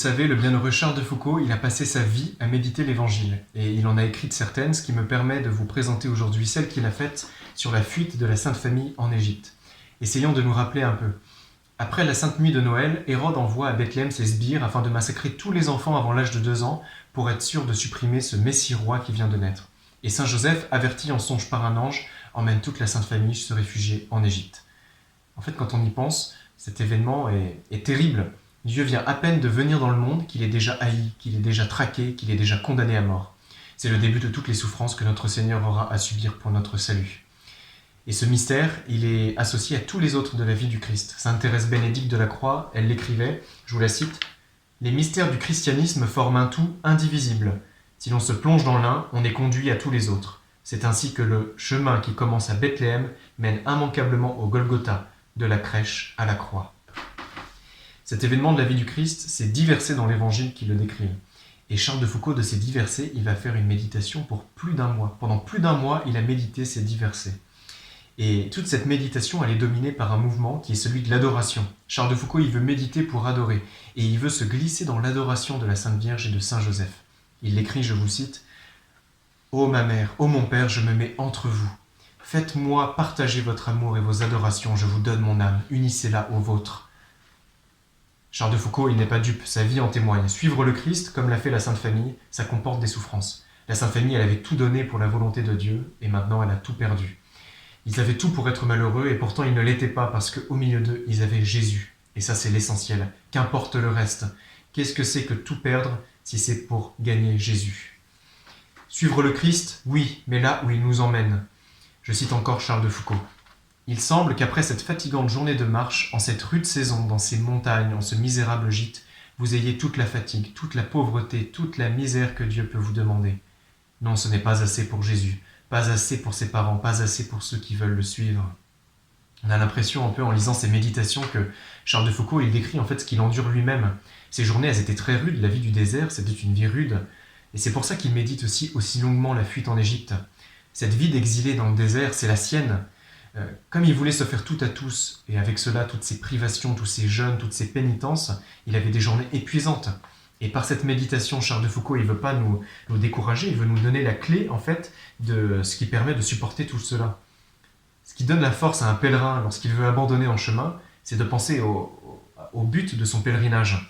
savez, le bienheureux Charles de Foucauld, il a passé sa vie à méditer l'Évangile, et il en a écrit certaines, ce qui me permet de vous présenter aujourd'hui celle qu'il a faite sur la fuite de la Sainte Famille en Égypte. Essayons de nous rappeler un peu. Après la Sainte Nuit de Noël, Hérode envoie à Bethléem ses sbires afin de massacrer tous les enfants avant l'âge de 2 ans pour être sûr de supprimer ce Messie-roi qui vient de naître. Et Saint Joseph, averti en songe par un ange, emmène toute la Sainte Famille se réfugier en Égypte. En fait, quand on y pense, cet événement est terrible. Dieu vient à peine de venir dans le monde qu'il est déjà haï, qu'il est déjà traqué, qu'il est déjà condamné à mort. C'est le début de toutes les souffrances que notre Seigneur aura à subir pour notre salut. Et ce mystère, il est associé à tous les autres de la vie du Christ. Sainte Thérèse Bénédicte de la Croix, elle l'écrivait, je vous la cite, « Les mystères du christianisme forment un tout indivisible. Si l'on se plonge dans l'un, on est conduit à tous les autres. C'est ainsi que le chemin qui commence à Bethléem mène immanquablement au Golgotha, de la crèche à la croix. » Cet événement de la vie du Christ, c'est 10 versets dans l'Évangile qui le décrivent. Et Charles de Foucauld, de ces 10 versets, il va faire une méditation pour plus d'1 mois. Pendant plus d'1 mois, il a médité ces 10 versets. Et toute cette méditation, elle est dominée par un mouvement qui est celui de l'adoration. Charles de Foucauld, il veut méditer pour adorer. Et il veut se glisser dans l'adoration de la Sainte Vierge et de Saint Joseph. Il l'écrit, je vous cite, « Ô ma mère, ô mon père, je me mets entre vous. Faites-moi partager votre amour et vos adorations, je vous donne mon âme, unissez-la aux vôtres. » Charles de Foucauld, il n'est pas dupe, sa vie en témoigne. Suivre le Christ, comme l'a fait la Sainte Famille, ça comporte des souffrances. La Sainte Famille, elle avait tout donné pour la volonté de Dieu, et maintenant elle a tout perdu. Ils avaient tout pour être malheureux, et pourtant ils ne l'étaient pas, parce qu'au milieu d'eux, ils avaient Jésus. Et ça, c'est l'essentiel. Qu'importe le reste. Qu'est-ce que c'est que tout perdre si c'est pour gagner Jésus? Suivre le Christ, oui, mais là où il nous emmène. Je cite encore Charles de Foucauld. Il semble qu'après cette fatigante journée de marche, en cette rude saison, dans ces montagnes, en ce misérable gîte, vous ayez toute la fatigue, toute la pauvreté, toute la misère que Dieu peut vous demander. Non, ce n'est pas assez pour Jésus, pas assez pour ses parents, pas assez pour ceux qui veulent le suivre. On a l'impression un peu en lisant ces méditations que Charles de Foucauld, il décrit en fait ce qu'il endure lui-même. Ces journées, elles étaient très rudes, la vie du désert, c'était une vie rude. Et c'est pour ça qu'il médite aussi longuement la fuite en Égypte. Cette vie d'exilé dans le désert, c'est la sienne. Comme il voulait se faire tout à tous, et avec cela toutes ces privations, tous ces jeûnes, toutes ces pénitences, il avait des journées épuisantes. Et par cette méditation, Charles de Foucauld, il ne veut pas nous décourager, il veut nous donner la clé, en fait, de ce qui permet de supporter tout cela. Ce qui donne la force à un pèlerin lorsqu'il veut abandonner en chemin, c'est de penser au but de son pèlerinage.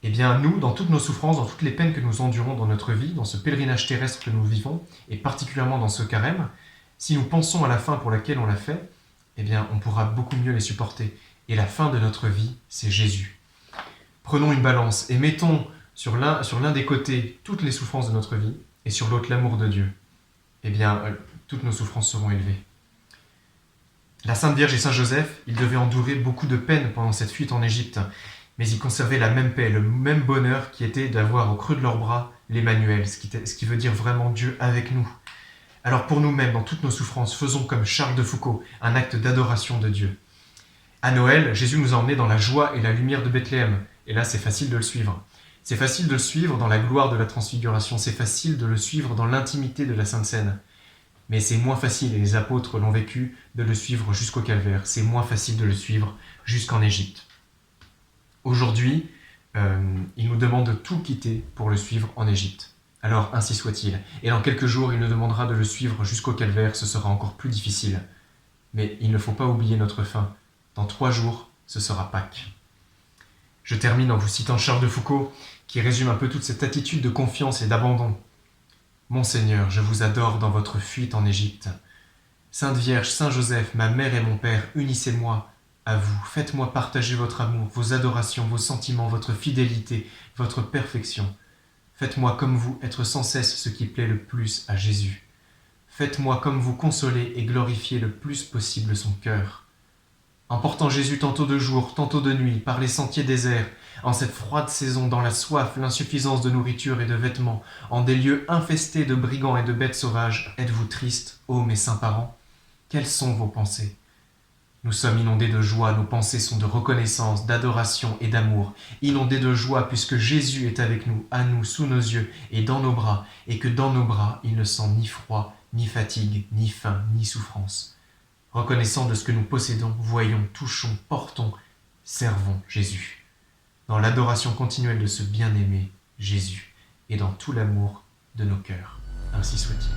Eh bien, nous, dans toutes nos souffrances, dans toutes les peines que nous endurons dans notre vie, dans ce pèlerinage terrestre que nous vivons, et particulièrement dans ce carême, si nous pensons à la fin pour laquelle on l'a fait, eh bien, on pourra beaucoup mieux les supporter. Et la fin de notre vie, c'est Jésus. Prenons une balance et mettons sur l'un des côtés toutes les souffrances de notre vie et sur l'autre l'amour de Dieu. Eh bien, toutes nos souffrances seront élevées. La Sainte Vierge et Saint Joseph, ils devaient endurer beaucoup de peine pendant cette fuite en Égypte, mais ils conservaient la même paix, le même bonheur qui était d'avoir au creux de leurs bras l'Emmanuel, ce qui veut dire vraiment Dieu avec nous. Alors pour nous-mêmes, dans toutes nos souffrances, faisons comme Charles de Foucauld, un acte d'adoration de Dieu. À Noël, Jésus nous a emmenés dans la joie et la lumière de Bethléem. Et là, c'est facile de le suivre. C'est facile de le suivre dans la gloire de la transfiguration. C'est facile de le suivre dans l'intimité de la Sainte Seine. Mais c'est moins facile, et les apôtres l'ont vécu, de le suivre jusqu'au calvaire. C'est moins facile de le suivre jusqu'en Égypte. Aujourd'hui, il nous demande de tout quitter pour le suivre en Égypte. Alors ainsi soit-il. Et dans quelques jours, il nous demandera de le suivre jusqu'au calvaire, ce sera encore plus difficile. Mais il ne faut pas oublier notre fin. Dans 3 jours, ce sera Pâques. Je termine en vous citant Charles de Foucauld, qui résume un peu toute cette attitude de confiance et d'abandon. « Mon Seigneur, je vous adore dans votre fuite en Égypte. Sainte Vierge, Saint Joseph, ma mère et mon père, unissez-moi à vous. Faites-moi partager votre amour, vos adorations, vos sentiments, votre fidélité, votre perfection. Faites-moi comme vous être sans cesse ce qui plaît le plus à Jésus. Faites-moi comme vous consoler et glorifier le plus possible son cœur. En portant Jésus tantôt de jour, tantôt de nuit, par les sentiers déserts, en cette froide saison, dans la soif, l'insuffisance de nourriture et de vêtements, en des lieux infestés de brigands et de bêtes sauvages, êtes-vous tristes, ô mes saints parents? Quelles sont vos pensées? Nous sommes inondés de joie, nos pensées sont de reconnaissance, d'adoration et d'amour. Inondés de joie puisque Jésus est avec nous, à nous, sous nos yeux et dans nos bras, et que dans nos bras, il ne sent ni froid, ni fatigue, ni faim, ni souffrance. Reconnaissant de ce que nous possédons, voyons, touchons, portons, servons Jésus. dans l'adoration continuelle de ce bien-aimé Jésus et dans tout l'amour de nos cœurs. Ainsi soit-il.